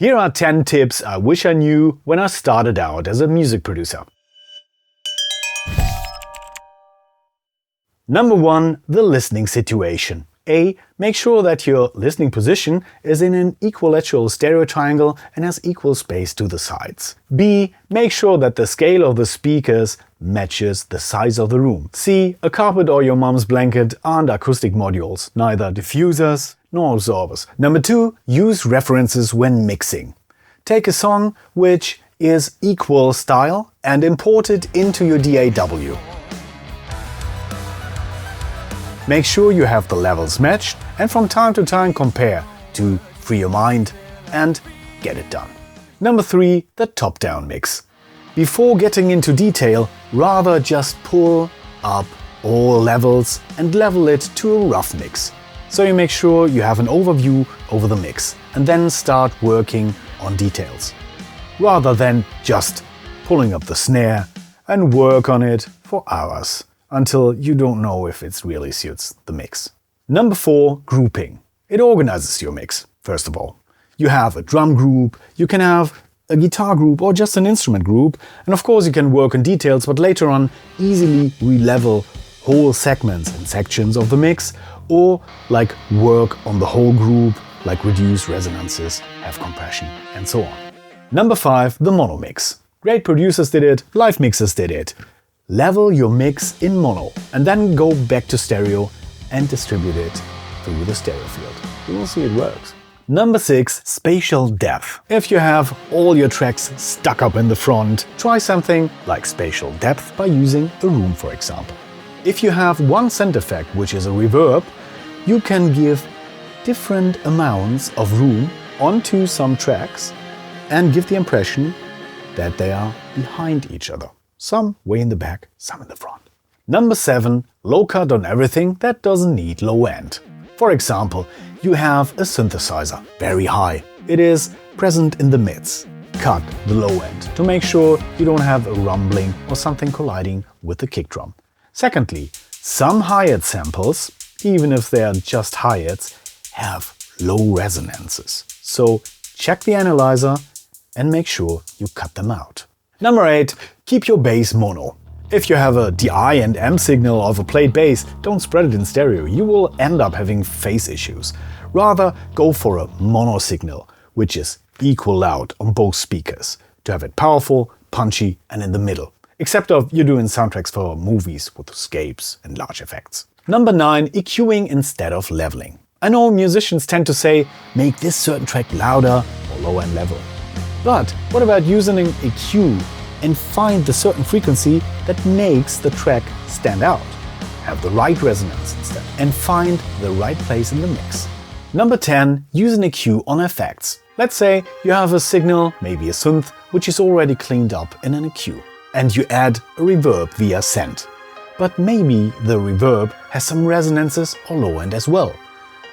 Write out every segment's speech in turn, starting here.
Here are 10 tips I wish I knew when I started out as a music producer. Number 1. The listening situation. A. Make sure that your listening position is in an equilateral stereo triangle and has equal space to the sides. B. Make sure that the scale of the speakers matches the size of the room. C. A carpet or your mom's blanket aren't acoustic modules, neither diffusers nor absorbers. Number 2. Use references when mixing. Take a song which is equal style and import it into your DAW. Make sure you have the levels matched and from time to time compare to free your mind and get it done. Number 3. The top-down mix. Before getting into detail, rather just pull up all levels and level it to a rough mix. So you make sure you have an overview over the mix and then start working on details. Rather than just pulling up the snare and work on it for hours until you don't know if it really suits the mix. Number 4. Grouping. It organizes your mix, first of all. You have a drum group, you can have a guitar group or just an instrument group, and of course you can work on details, but later on easily re-level whole segments and sections of the mix, or like work on the whole group, like reduce resonances, have compression, and so on. Number 5. The mono mix. Great producers did it, live mixers did it. Level your mix in mono and then go back to stereo and distribute it through the stereo field. You will see it works. Number 6. Spatial depth. If you have all your tracks stuck up in the front, try something like spatial depth by using a room, for example. If you have one center effect, which is a reverb, you can give different amounts of room onto some tracks and give the impression that they are behind each other. Some way in the back, some in the front. Number 7. Low cut on everything that doesn't need low end. For example, you have a synthesizer, very high. It is present in the mids. Cut the low end to make sure you don't have a rumbling or something colliding with the kick drum. Secondly, some hi-hat samples, even if they are just hi-hats, have low resonances. So check the analyzer and make sure you cut them out. Number 8. Keep your bass mono. If you have a DI and M signal of a played bass, don't spread it in stereo. You will end up having phase issues. Rather, go for a mono signal, which is equal loud on both speakers, to have it powerful, punchy and in the middle. Except if you're doing soundtracks for movies with escapes and large effects. Number 9. EQing instead of leveling. I know musicians tend to say, make this certain track louder or lower in level. But what about using an EQ and find the certain frequency that makes the track stand out? Have the right resonance instead and find the right place in the mix. Number 10. Use an EQ on effects. Let's say you have a signal, maybe a synth, which is already cleaned up in an EQ. And you add a reverb via send. But maybe the reverb has some resonances or low end as well.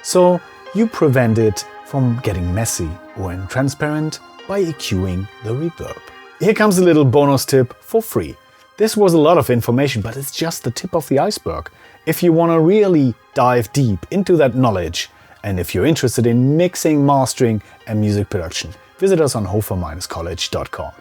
So you prevent it from getting messy or transparent by EQing the reverb. Here comes a little bonus tip for free. This was a lot of information, but it's just the tip of the iceberg. If you want to really dive deep into that knowledge, and if you're interested in mixing, mastering and music production, visit us on HOFA-College.com.